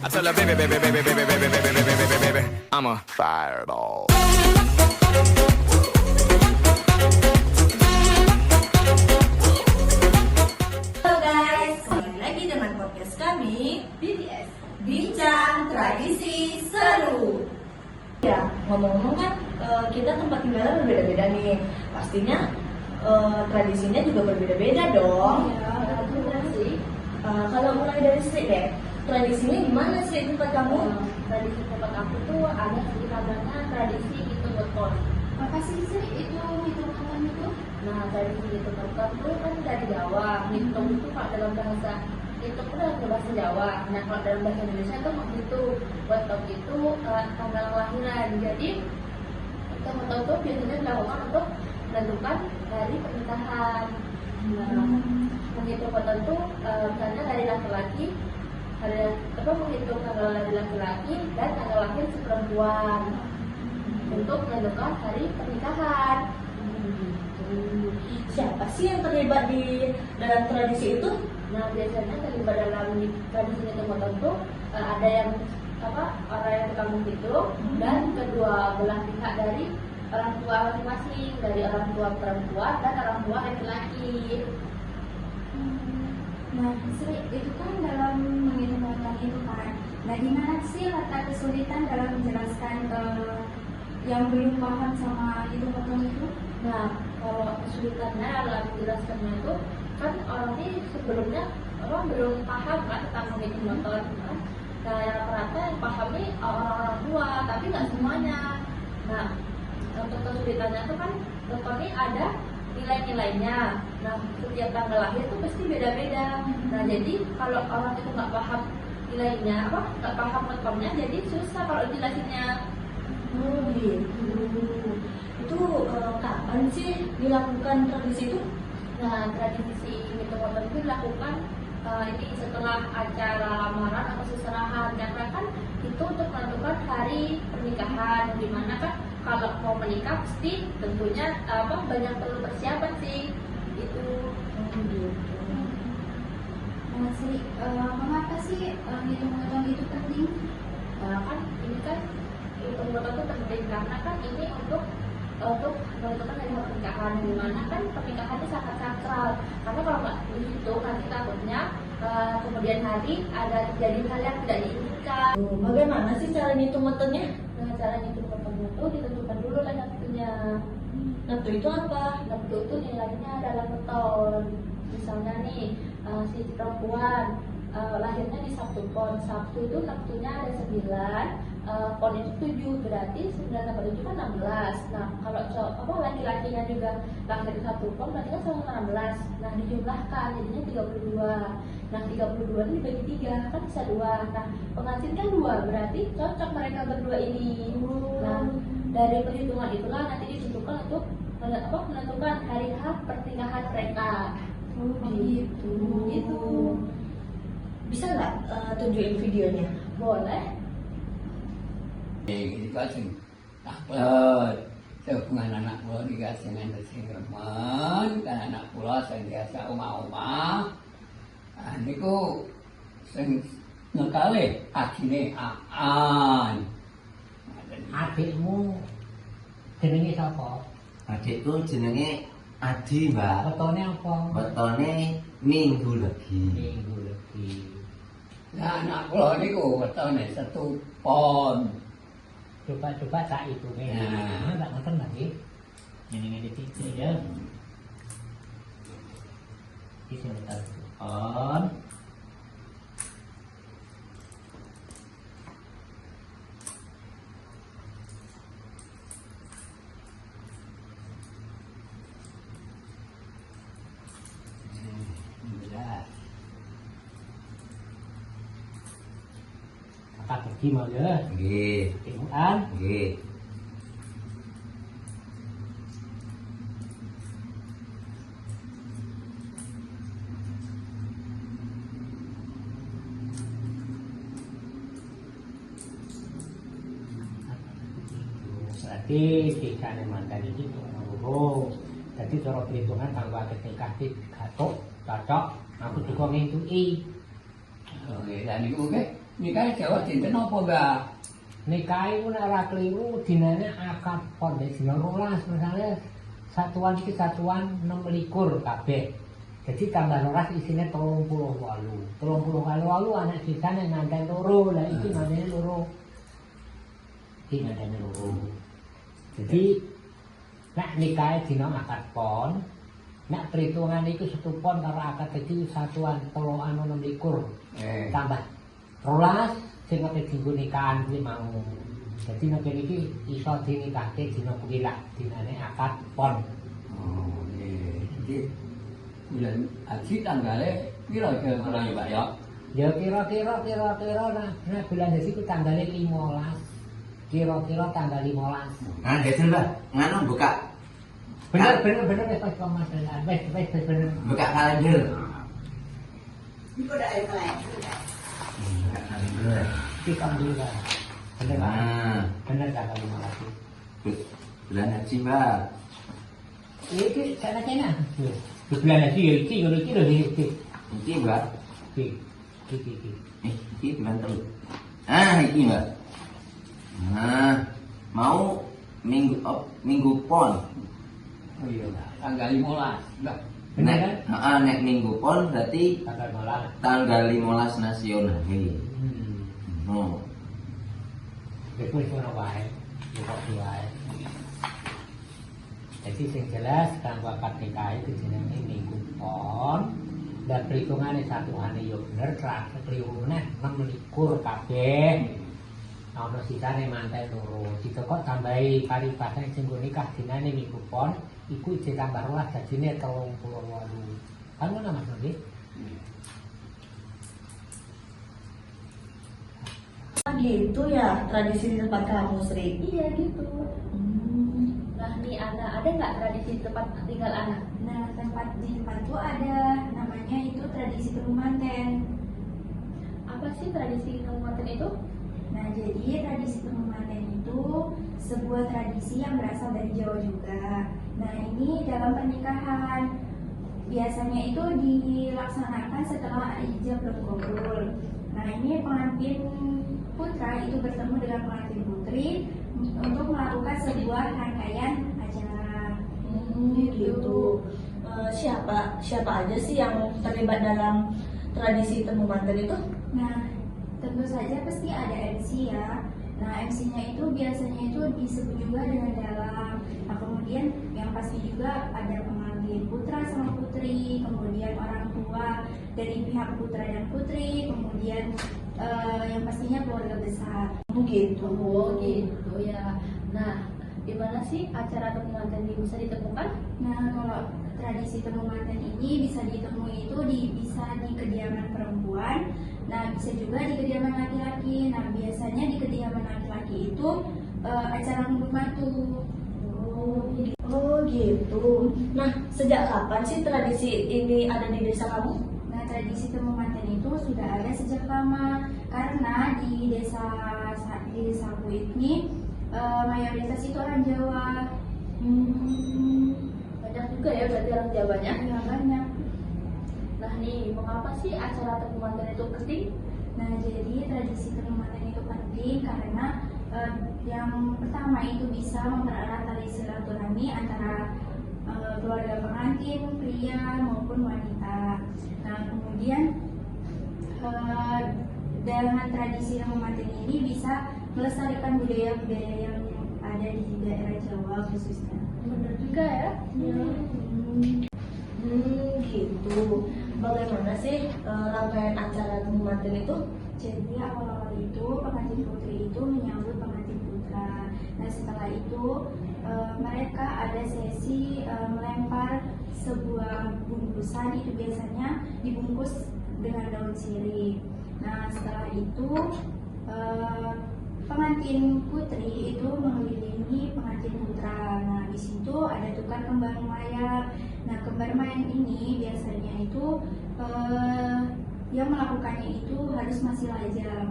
tell her, baby, baby, baby, baby, baby, baby, baby, baby, baby, I'm a fireball. Halo guys, kembali lagi dengan podcast kami BTS Bincang Tradisi Seru. Ya, ngomong-ngomong kan kita tempat tinggalnya berbeda-beda nih. Pastinya tradisinya juga berbeda-beda dong. Iya, betul sih. Kalau mulai dari Sri deh, tradisinya gimana sih tempat kamu? Tradisi tempat aku tuh ada sih namanya tradisi hitung beton. Apa sih itu hitung-hitungan itu? Nah, tradisi hitung beton tuh kan dari Jawa. Hitung itu kalau dalam bahasa itu kan dalam bahasa Jawa. Nah, kalau dalam bahasa Indonesia tuh menghitung. Beton itu tanggal kelahiran. Jadi hitung beton tuh biasanya dilakukan untuk menentukan hari pernikahan. Nah, menghitung beton tuh misalnya dari laki-laki menghitung tanggal lahir laki-laki dan tanggal lahir si perempuan untuk menentukan hari pernikahan. Siapa sih yang terlibat di dalam tradisi itu? Nah, biasanya terlibat dalam tradisi hitung beton tuh ada yang orang yang tukang menghitung dan kedua belah pihak dari orang tua masing-masing, dari orang tua perempuan dan orang tua laki-laki. Nah, Sri, itu kan dalam menghitung beton itu kan. Nah, gimana sih letak kesulitan dalam menjelaskan yang belum paham sama hitung beton itu? Nah, kalau kesulitannya dalam menjelaskannya itu kan orang ini sebelumnya belum paham kan tentang menghitung beton kan. Nah, yang rata-rata yang paham ini orang-orang tua, tapi nggak semuanya. Nah, untuk kesulitannya itu kan beton ini ada nilai-nilainya. Nah, setiap tanggal lahir itu pasti beda-beda. Nah, jadi kalau orang itu nggak paham nilainya, nggak paham betonnya, jadi susah kalau jelasinnya. Oh gitu. Itu kapan sih dilakukan tradisi itu? Nah, tradisi hitung beton itu dilakukan ini setelah acara lamaran atau seserahan, karena kan itu untuk menentukan hari pernikahan. Dimana kan kalau mau menikah pasti tentunya banyak perlu persiapan sih itu. Nah, Sri, mengapa sih hitung beton itu penting? Kan ini kan hitung beton itu penting karena kan ini untuk menentukan hari pernikahan. Dimana kan pernikahan itu sangat sakral, karena kalau nggak dihitung nanti takutnya kemudian hari ada terjadi hal yang tidak diinginkan. Bagaimana sih cara ngitung betonnya? Nah, cara ngitung betonnya itu ditentukan dulu kan waktunya. Waktu itu apa? Waktu itu nilainya dalam beton. Misalnya nih si perempuan lahirnya di Sabtu Pon. Sabtu itu Sabtunya ada 9, Pon itu 7, berarti 9 tambah 7 kan 16. Nah, kalau laki-lakinya juga lahir di Sabtu Pon berarti kan sama 16. Nah, dijumlahkan jadinya 32. Nah, 32 ini dibagi 3 kan bisa 2. Nah, pengantin kan 2, berarti cocok mereka berdua ini. Nah, dari perhitungan itulah nanti ditentukan untuk menentukan hari H pernikahan mereka. Oh gitu. Gitu. Bisa nggak tunjukin videonya? Boleh. Dikasih hubungan anak pulau dikasih dengan teman kan anak pulau sendiasa oma-oma. Nah, niku sing ngekale adine Aan. Adikmu jenenge sapa? Adikku jenenge Adi, Mbak. Wetone apa? Wetone Minggu Legi. Minggu lagi. Nah, anak pulau niku wetone 1 pon. Coba tak hitunge. Nah. Tak ngoten lagi. Ngene-ngene titik ya. Iki sing tak on. Kakak pergi mau ya. Nggih. Hitungan. Nggih. Berarti kisahnya mantan ini loro. Jadi cara perhitungan kanggo ketika gatok, cocok, aku juga ngintui. Oke, dan niku nggih Nikah Jawa dinten apa, Mbak? Nikah itu nek ora keliru dinane akad pon dina 12 misalnya satuan iki satuan 26 kabeh. Jadi tambah 12 isine 38. 38 anak sisane nganten loro. Lah iki ngene loro. Iki ngene loro. Jadi nek nikah dina akad pon, nek perhitungan iku setupon karo akad dadi satuan 26 tambah 12 sing kate dinggo nikahan kuwi mau. Dadi nek iki iso dinikahke dina kuwi lak dinane akad pon. Oh, nggih. Jadi bulan haji tanggalnya piro kira-kira ya, Pak ya? Ya kira-kira nah bulan haji ku tanggalnya 15. Kira-kira tanggal 15. Nah, Hazel, Mbak. Nganu buka Bener wis pas pemasalan. Wis bener. buka kalender. Buka Kalender. Kita ambil lah. Bener Pak. Nah, Bener tanggal 15. bulan haji, Mbak. Iki sana. Bulan haji ya iki lho iki. Iki, Mbak. Iki. Iki bulan telu. Ah, iki, Mbak. Nah, mau minggu pon. Oh iya, Mbak. Tanggal 15, Mbak. Bener kan? Nek minggu pon berarti Tanggal 15. tanggal 15 nasional. Oh. Iku wis ono wae. Kok wae. Jadi sing jelas kanggo akad nikah itu jenenge minggu pon. Dan perhitungannya satuane yo bener, terasa keliru meneh 26 kabeh. Ono sisane mantel loro. Jika kok tambahi paribasan sing nikah dinane minggu pon, iku ditambah 12 dadine 38. Kan ngono Mas nggih? Gitu ya tradisi di tempat kamu, Sri. Iya gitu. Nah nih Ana, ada nggak tradisi tempat tinggal anak? Nah, di tempat itu ada namanya itu tradisi temu manten. Apa sih tradisi kabupaten itu? Nah, jadi tradisi temu manten itu sebuah tradisi yang berasal dari Jawa juga. Nah, ini dalam pernikahan biasanya itu dilaksanakan setelah ijab belum kabul. Nah, ini pengantin putra itu bertemu dengan pengantin putri untuk melakukan sebuah rangkaian acara. Gitu. Siapa aja sih yang terlibat dalam tradisi temu manten itu? Nah, tentu saja pasti ada MC ya. Nah, MC-nya itu biasanya itu disebut juga dengan dalang. Nah, kemudian yang pasti juga ada pengantin putra sama putri, kemudian orang tua dari pihak putra dan putri, kemudian yang pastinya keluarga besar. Begitu. Oh gitu ya. Nah, di mana sih acara temu manten ini bisa ditemukan? Nah, kalau tradisi temu manten ini bisa ditemui itu bisa di kediaman perempuan. Nah, bisa juga di kediaman laki-laki. Nah, biasanya di kediaman laki-laki itu acara ngunduh mantu. Oh gitu. Nah, sejak kapan sih tradisi ini ada di desa kamu? Nah, tradisi temu manten itu sudah ada sejak lama karena di desaku ini mayoritas itu orang Jawa. Banyak juga ya berarti orang Jawanya. Ya, banyak. Nah nih, mengapa sih acara temu manten itu penting? Nah, jadi tradisi temu manten itu penting karena yang pertama itu bisa mempererat tali silaturahmi antara keluarga pengantin, pria maupun wanita. Nah, kemudian dengan tradisi temu manten ini bisa melestarikan budaya-budaya yang ada di daerah Jawa khususnya. Bener juga ya. Gitu. Bagaimana sih rangkaian acara temu manten itu? Jadi awal-awal itu pengantin putri itu menyambut pengantin putra. Nah, setelah itu mereka ada sesi melempar sebuah bungkusan, itu biasanya dibungkus dengan daun sirih. Nah, setelah itu pengantin putri itu mengelilingi pengantin putra. Nah, di situ ada tukar kembang mayang. Nah, kembar mayang ini biasanya itu yang melakukannya itu harus masih lajang.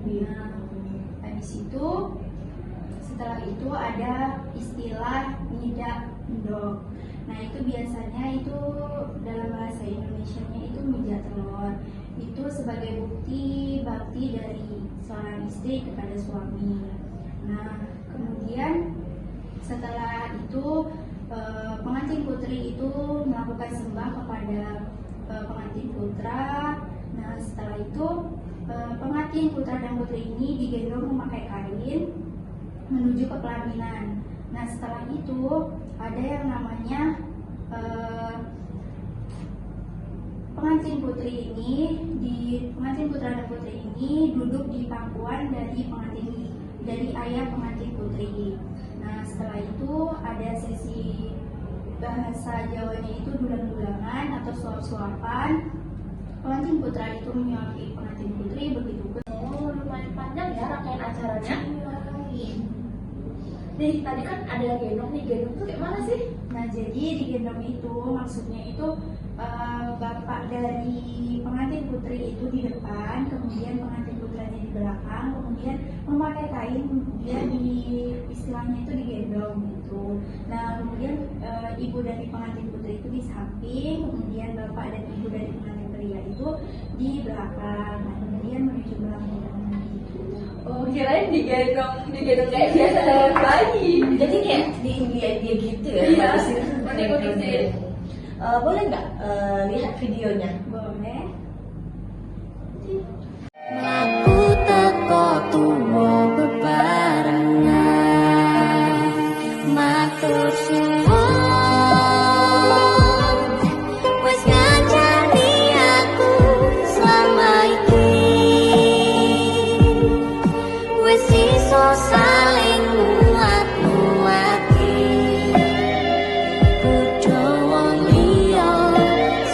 Nah, habis itu setelah itu ada istilah nidak endok. Nah, itu biasanya itu dalam bahasa Indonesianya itu mijat telur. itu sebagai bukti bakti dari seorang istri kepada suami. Nah, kemudian setelah itu pengantin putri itu melakukan sembah kepada pengantin putra. Nah, setelah itu pengantin putra dan putri ini digendong memakai kain menuju ke pelaminan. Nah, setelah itu ada yang namanya pengantin putra dan putri ini duduk di pangkuan dari ayah pengantin putri. Nah, setelah itu ada sesi bahasa Jawanya itu dulang-dulangan atau suap-suapan. Pengantin putra itu menyuapi pengantin putri, begitu pun. Oh, lumayan panjang ya rangkaian acaranya. Nih, tadi kan ada gendong nih, gendong tuh kayak mana sih? Nah, jadi di gendong itu maksudnya itu bapak dari pengantin putri itu di depan, kemudian pengantin putranya di belakang, kemudian memakai kain, dia istilahnya itu digendong gitu. Nah, kemudian ibu dari pengantin putri itu di samping, kemudian bapak dan ibu dari pengantin pria itu di belakang. Nah, kemudian menuju belakang gitu. Oh, kirain digendong kayak biasa dengan bayi. Jadi kayak di India gitu ya? Iya, Unik-unik. Boleh nggak lihat videonya? Boleh. Aku teko tuwa bebarengan matur suwun wis ngancani aku selama iki wis iso saling muat-muati kudu wong liya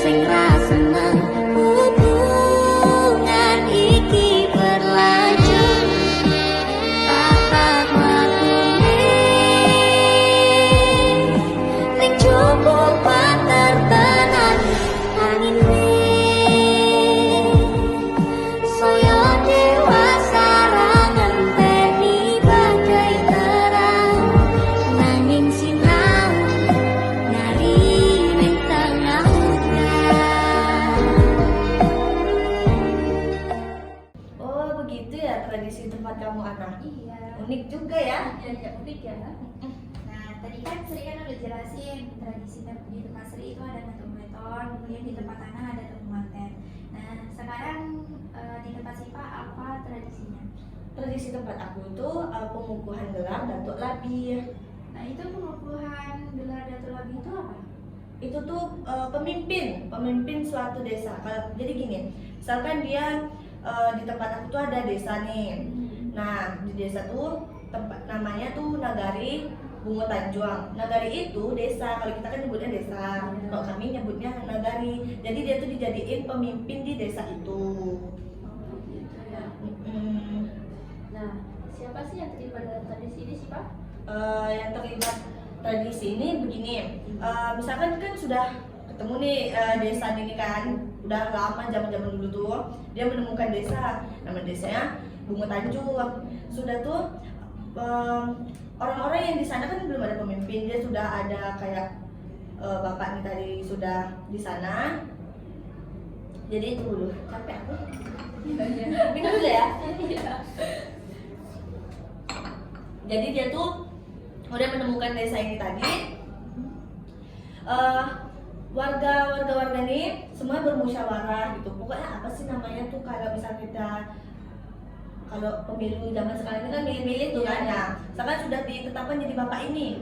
sing ra seneng hubungan iki berlanjut tatak makune ning cukup pater tenan angine saya dewasa ra ngenteni badai terang nanging sinau nari ning tengah udan. Oh, begitu ya tradisi tempat kamu anak. Iya. Unik juga ya. Iya, unik ya. Nah, tadi kan Sri kan udah jelasin tradisi di tempat Sri itu ada gantung beton, kemudian di tempat Ana ada temuanten. Nah, sekarang di tempat Sipa apa tradisinya? Tradisi tempat aku itu pengukuhan gelar Datuk Labir. Nah, itu pengukuhan gelar Datuk Labir itu apa? Itu tuh pemimpin suatu desa. Jadi gini, misalkan dia di tempat aku tuh ada desa nih. Nah, di desa tuh tempat namanya tuh Nagari Bungo Tanjuang. Nagari itu desa, kalau kita kan nyebutnya desa, kalau kami nyebutnya Nagari. Jadi dia tuh dijadiin pemimpin di desa itu. Oh, gitu ya. Mm-mm. Nah, siapa sih yang terlibat dalam tradisi ini sih, Pak? Yang terlibat tradisi ini begini, misalkan kan sudah ketemu nih desa ini kan, udah lama zaman dulu tuh dia menemukan desa, nama desanya Bungo Tanjung. Sudah tuh orang-orang yang di sana kan belum ada pemimpin, dia sudah ada kayak bapak nih tadi sudah di sana. Jadi itu dulu, capek aku. Minum dulu ya. Jadi dia tuh udah menemukan desa ini tadi. Warga ini semua bermusyawarah gitu. Pokoknya apa sih namanya tuh kalau misal kita kalau pemilu zaman sekarang ini kan milih-milih tuh kan ya. Misalkan sudah ditetapkan jadi bapak ini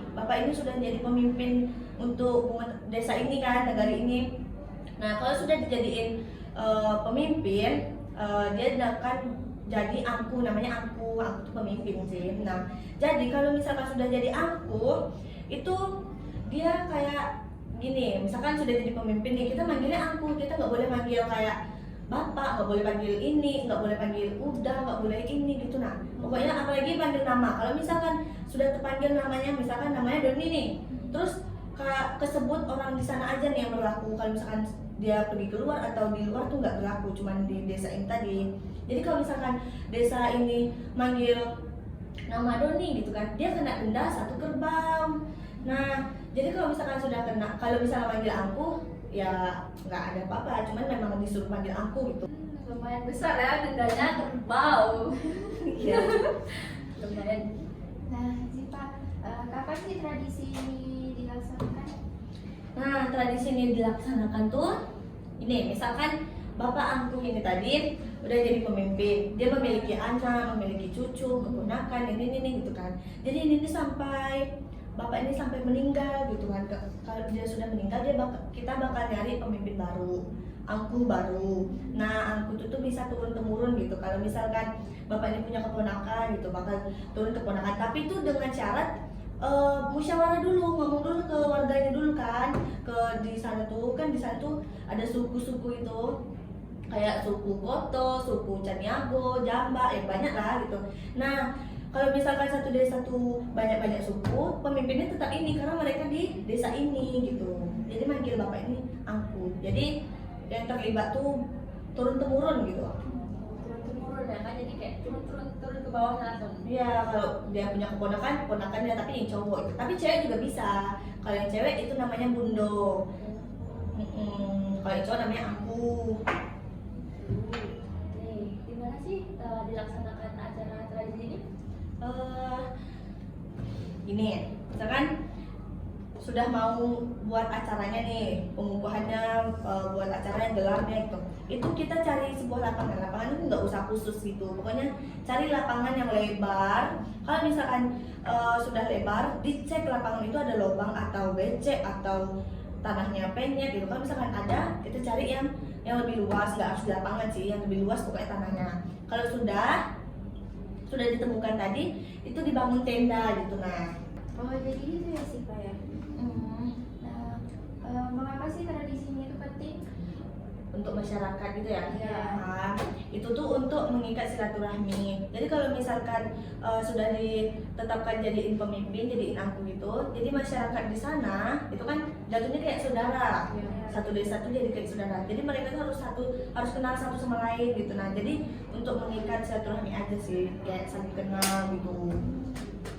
sudah jadi pemimpin untuk desa ini kan, negara ini. Nah, kalau sudah dijadiin pemimpin, dia akan jadi angku, namanya angku tuh pemimpin sih. Nah, jadi kalau misalkan sudah jadi angku, itu dia kayak gini, misalkan sudah jadi pemimpin nih, kita manggilnya angku, kita nggak boleh manggil kayak bapak, nggak boleh panggil ini, nggak boleh panggil udah, nggak boleh ini gitu. Nah, pokoknya apalagi panggil nama. Kalau misalkan sudah terpanggil namanya, misalkan namanya Doni nih, terus kesebut orang di sana aja nih yang berlaku. Kalau misalkan dia pergi keluar atau di luar tuh nggak berlaku, cuman di desa ini tadi. Jadi kalau misalkan desa ini manggil nama Doni gitu kan, dia kena denda 1 kerbau. Nah, jadi kalau misalkan sudah kena, kalau misalnya manggil angku, ya nggak ada apa-apa, cuman memang disuruh panggil angku gitu. lumayan besar ya, dendanya kerbau. Iya. Lumayan. Nah, sih Pak, kapan sih tradisi ini dilaksanakan? Nah, tradisi ini dilaksanakan tuh ini, misalkan bapak angkuh ini tadi udah jadi pemimpin, dia memiliki anak, memiliki cucu, keponakan, ini gitu kan. Jadi ini sampai bapak ini sampai meninggal gitu kan. Kalau dia sudah meninggal, kita bakal nyari pemimpin baru, angkuh baru. Nah, angkuh itu tuh bisa turun temurun gitu. Kalau misalkan bapak ini punya keponakan gitu, bakal turun keponakan. Tapi itu dengan syarat musyawarah dulu, ngomong dulu ke warganya dulu kan. Di sana tuh ada suku-suku itu, kayak suku Koto, suku Caniago, Jamba, banyak lah gitu. Nah, kalau misalkan satu desa tuh banyak suku, pemimpinnya tetap ini karena mereka di desa ini gitu. Jadi manggil bapak ini angkuh. Jadi yang terlibat tuh turun temurun gitu. Turun ya kan, jadi kayak turun ke bawah langsung. Iya, kalau dia punya keponakannya tapi yang cowok itu. Tapi cewek juga bisa. Kalau yang cewek itu namanya bundo. Kalau yang cowok namanya angkuh. Nih, gimana sih dilaksanakan acara tradisi ini? Ini, misalkan sudah mau buat acaranya nih, pengukuhannya, buat acaranya gelarnya gitu. Itu kita cari sebuah lapangan itu nggak usah khusus gitu. Pokoknya cari lapangan yang lebar. Kalau misalkan sudah lebar, dicek lapangan itu ada lubang atau becek atau tanahnya penyet gitu. Kalau misalkan ada, kita cari yang lebih luas, nggak harus di lapangan sih, yang lebih luas pokoknya tanahnya. Kalau sudah ditemukan tadi, itu dibangun tenda gitu. Nah, Oh, jadi gitu ya sih Pak ya. Nah, mengapa sih tradisi ini itu penting? untuk masyarakat gitu ya. Iya. Nah, itu tuh untuk mengikat silaturahmi. Jadi kalau misalkan sudah ditetapkan jadiin pemimpin, jadiin angkuh gitu, jadi masyarakat di sana itu kan jatuhnya kayak saudara. Iya. Satu desa tuh jadi kayak saudara. Jadi mereka tuh harus kenal satu sama lain gitu. Nah, jadi untuk mengikat silaturahmi aja sih, kayak saling kenal gitu.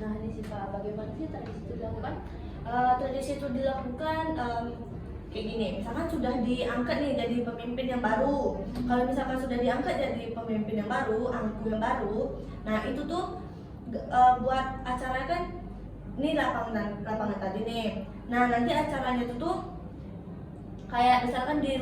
Nah, ini sih Pak, bagaimana sih tradisi itu dilakukan? Tradisi itu dilakukan kayak gini, misalkan sudah diangkat nih jadi pemimpin yang baru. Kalau misalkan sudah diangkat jadi pemimpin yang baru, angkuh yang baru, nah itu tuh buat acara kan, ini lapangan tadi nih. Nah nanti acaranya itu tuh kayak misalkan di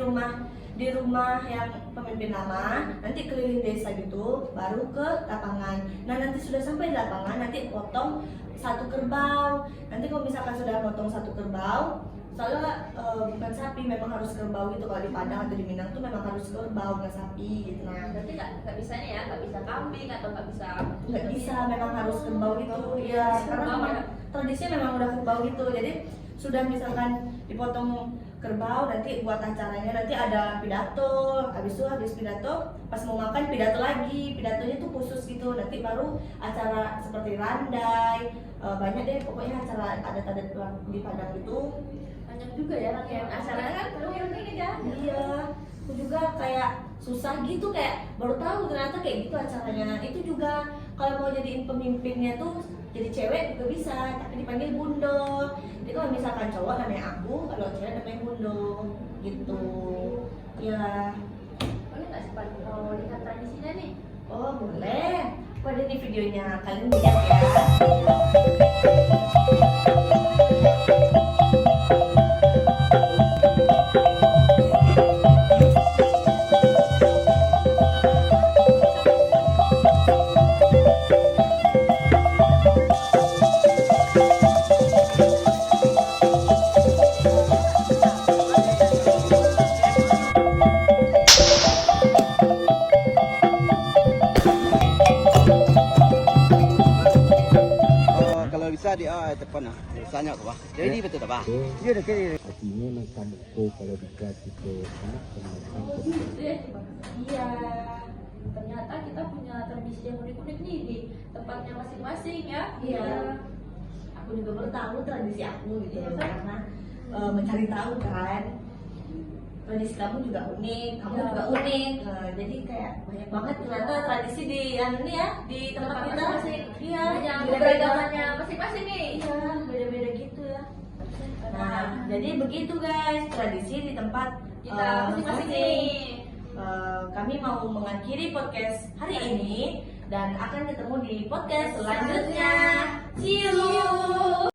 rumah yang pemimpin lama, nanti keliling desa gitu, baru ke lapangan. Nah nanti sudah sampai di lapangan, nanti potong satu kerbau. Nanti kalau misalkan sudah potong satu kerbau, soalnya bukan sapi, memang harus kerbau gitu. Kalau di Padang atau di Minang tuh memang harus kerbau, bukan sapi gitu. Nah Berarti nggak bisa nih ya, nggak bisa kambing atau nggak bisa memang harus kerbau gitu ya, karena memang tradisinya memang udah kerbau gitu. Jadi sudah misalkan dipotong kerbau, nanti buat acaranya nanti ada pidato, habis pidato pas mau makan pidato lagi, pidatonya tuh khusus gitu. Nanti baru acara seperti randai, banyak deh pokoknya acara adat-adat di Padang itu. banyak juga ya rangkaian acaranya kan ini ya. Iya, aku juga kayak susah gitu, kayak baru tahu ternyata kayak gitu acaranya. Itu juga kalau mau jadiin pemimpinnya tuh jadi cewek juga bisa, tapi dipanggil bundo. Jadi kalau misalkan cowok namanya aku, kalau cewek namanya bundo gitu. Ya, Boleh nggak sih Pak kalau lihat tradisinya nih? oh boleh. Kok ada nih videonya, kalian lihat ya. Kalau bisa dia depan tanya ke bawah. Jadi betul tak, Pak? Dia dah kira. Artinya makan itu kalau dikasih ke anak kenakan Gitu ya, Pak. Iya. Ternyata kita punya tradisi yang unik-unik nih di tempatnya masing-masing ya. Iya. Aku juga baru tahu tradisi aku gitu ya, karena mencari tahu kan. Tradisi kamu juga unik, kamu juga unik. Jadi kayak banyak banget ternyata tradisi di ini ya, di tempat kita. Masing-masing. Iya, Yang beda-beda. keberagamannya masing-masing nih. Iya, beda-beda gitu ya. Nah, jadi begitu guys, tradisi di tempat Kita masing-masing nih. kami mau mengakhiri podcast hari ini dan akan ketemu di podcast selanjutnya. See you.